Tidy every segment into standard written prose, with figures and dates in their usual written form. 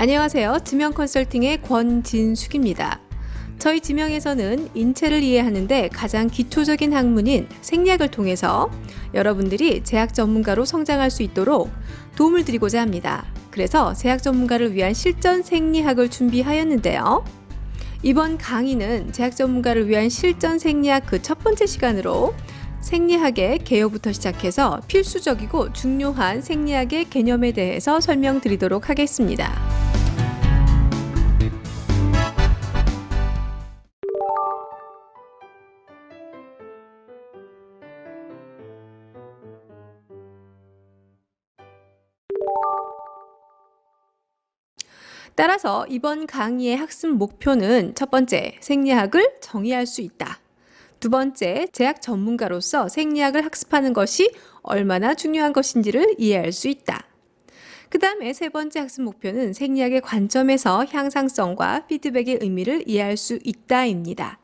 안녕하세요. 지명 컨설팅의 권진숙입니다. 저희 지명에서는 인체를 이해하는데 가장 기초적인 학문인 생리학을 통해서 여러분들이 제약 전문가로 성장할 수 있도록 도움을 드리고자 합니다. 그래서 제약 전문가를 위한 실전 생리학을 준비하였는데요. 이번 강의는 제약 전문가를 위한 실전 생리학 그 첫 번째 시간으로 생리학의 개요부터 시작해서 필수적이고 중요한 생리학의 개념에 대해서 설명드리도록 하겠습니다. 따라서 이번 강의의 학습 목표는 첫 번째, 생리학을 정의할 수 있다. 두 번째, 제약 전문가로서 생리학을 학습하는 것이 얼마나 중요한 것인지를 이해할 수 있다. 그 다음에 세 번째 학습 목표는 생리학의 관점에서 향상성과 피드백의 의미를 이해할 수 있다입니다.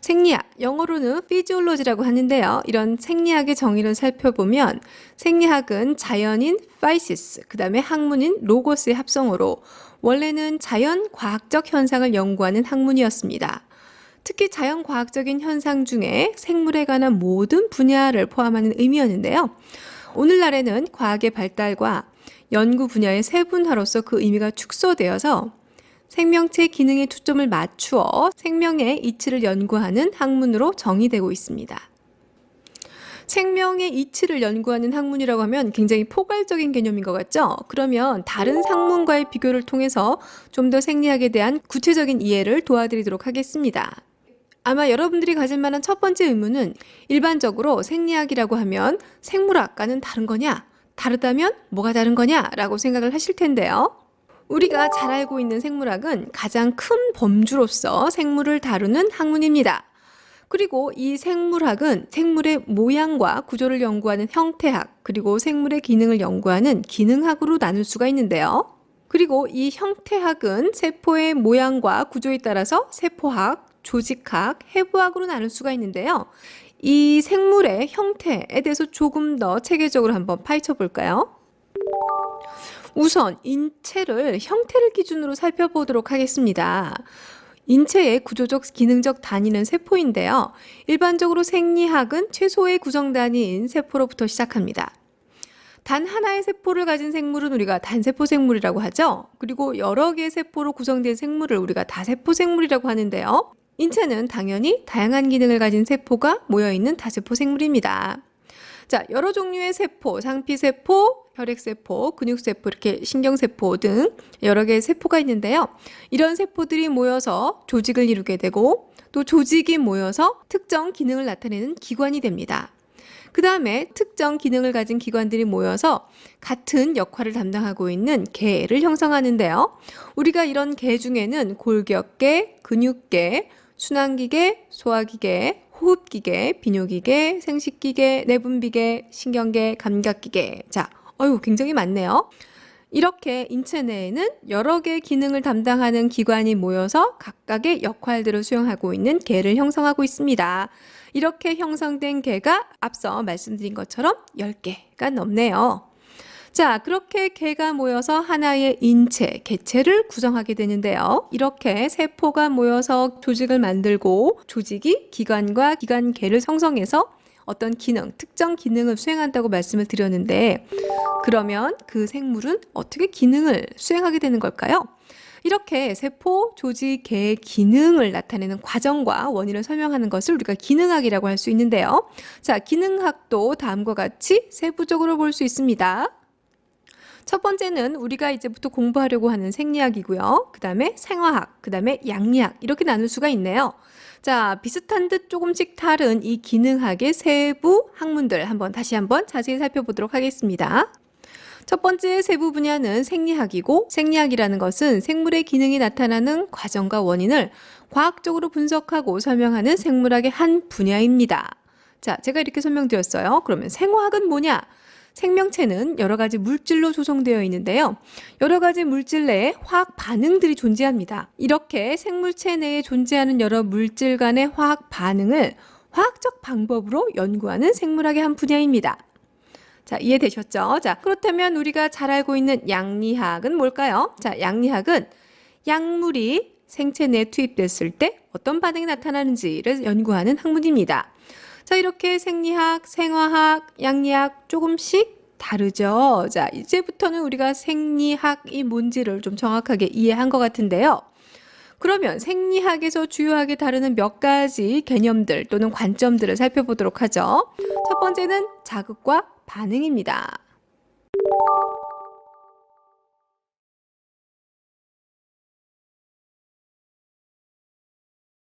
생리학, 영어로는 physiology라고 하는데요. 이런 생리학의 정의를 살펴보면 생리학은 자연인 physis, 그 다음에 학문인 logos의 합성어로 원래는 자연과학적 현상을 연구하는 학문이었습니다. 특히 자연과학적인 현상 중에 생물에 관한 모든 분야를 포함하는 의미였는데요. 오늘날에는 과학의 발달과 연구 분야의 세분화로서 그 의미가 축소되어서 생명체 기능에 초점을 맞추어 생명의 이치를 연구하는 학문으로 정의되고 있습니다. 생명의 이치를 연구하는 학문이라고 하면 굉장히 포괄적인 개념인 것 같죠? 그러면 다른 학문과의 비교를 통해서 좀 더 생리학에 대한 구체적인 이해를 도와드리도록 하겠습니다. 아마 여러분들이 가질 만한 첫 번째 의문은 일반적으로 생리학이라고 하면 생물학과는 다른 거냐? 다르다면 뭐가 다른 거냐? 라고 생각을 하실 텐데요. 우리가 잘 알고 있는 생물학은 가장 큰 범주로서 생물을 다루는 학문입니다. 그리고 이 생물학은 생물의 모양과 구조를 연구하는 형태학, 그리고 생물의 기능을 연구하는 기능학으로 나눌 수가 있는데요. 그리고 이 형태학은 세포의 모양과 구조에 따라서 세포학, 조직학, 해부학으로 나눌 수가 있는데요. 이 생물의 형태에 대해서 조금 더 체계적으로 한번 파헤쳐 볼까요? 우선 인체를 형태를 기준으로 살펴보도록 하겠습니다. 인체의 구조적, 기능적 단위는 세포인데요. 일반적으로 생리학은 최소의 구성 단위인 세포로부터 시작합니다. 단 하나의 세포를 가진 생물은 우리가 단세포 생물이라고 하죠. 그리고 여러 개의 세포로 구성된 생물을 우리가 다세포 생물이라고 하는데요. 인체는 당연히 다양한 기능을 가진 세포가 모여있는 다세포 생물입니다. 자, 여러 종류의 세포, 상피세포, 혈액세포, 근육세포, 이렇게 신경세포 등 여러 개의 세포가 있는데요. 이런 세포들이 모여서 조직을 이루게 되고 또 조직이 모여서 특정 기능을 나타내는 기관이 됩니다. 그 다음에 특정 기능을 가진 기관들이 모여서 같은 역할을 담당하고 있는 계를 형성하는데요. 우리가 이런 계 중에는 골격계, 근육계, 순환기계, 소화기계, 호흡기계, 비뇨기계, 생식기계, 내분비계, 신경계, 감각기계. 자, 굉장히 많네요. 이렇게 인체 내에는 여러 개의 기능을 담당하는 기관이 모여서 각각의 역할들을 수행하고 있는 계를 형성하고 있습니다. 이렇게 형성된 계가 앞서 말씀드린 것처럼 10개가 넘네요. 자, 그렇게 계가 모여서 하나의 인체, 개체를 구성하게 되는데요. 이렇게 세포가 모여서 조직을 만들고 조직이 기관과 기관계를 형성해서 어떤 기능, 특정 기능을 수행한다고 말씀을 드렸는데 그러면 그 생물은 어떻게 기능을 수행하게 되는 걸까요? 이렇게 세포, 조직, 계의 기능을 나타내는 과정과 원인을 설명하는 것을 우리가 기능학이라고 할 수 있는데요. 자, 기능학도 다음과 같이 세부적으로 볼 수 있습니다. 첫 번째는 우리가 이제부터 공부하려고 하는 생리학이고요. 그 다음에 생화학, 그 다음에 양리학 이렇게 나눌 수가 있네요. 자, 비슷한 듯 조금씩 다른 이 기능학의 세부 학문들 다시 한번 자세히 살펴보도록 하겠습니다. 첫 번째 세부 분야는 생리학이고 생리학이라는 것은 생물의 기능이 나타나는 과정과 원인을 과학적으로 분석하고 설명하는 생물학의 한 분야입니다. 자, 제가 이렇게 설명드렸어요. 그러면 생화학은 뭐냐? 생명체는 여러 가지 물질로 조성되어 있는데요. 여러 가지 물질 내에 화학 반응들이 존재합니다. 이렇게 생물체 내에 존재하는 여러 물질 간의 화학 반응을 화학적 방법으로 연구하는 생물학의 한 분야입니다. 자, 이해되셨죠? 자, 그렇다면 우리가 잘 알고 있는 양리학은 뭘까요? 자, 양리학은 약물이 생체 내에 투입됐을 때 어떤 반응이 나타나는지를 연구하는 학문입니다. 자, 이렇게 생리학, 생화학, 양리학 조금씩 다르죠. 자, 이제부터는 우리가 생리학이 뭔지를 좀 정확하게 이해한 것 같은데요. 그러면 생리학에서 주요하게 다루는 몇 가지 개념들 또는 관점들을 살펴보도록 하죠. 첫 번째는 자극과 반응입니다.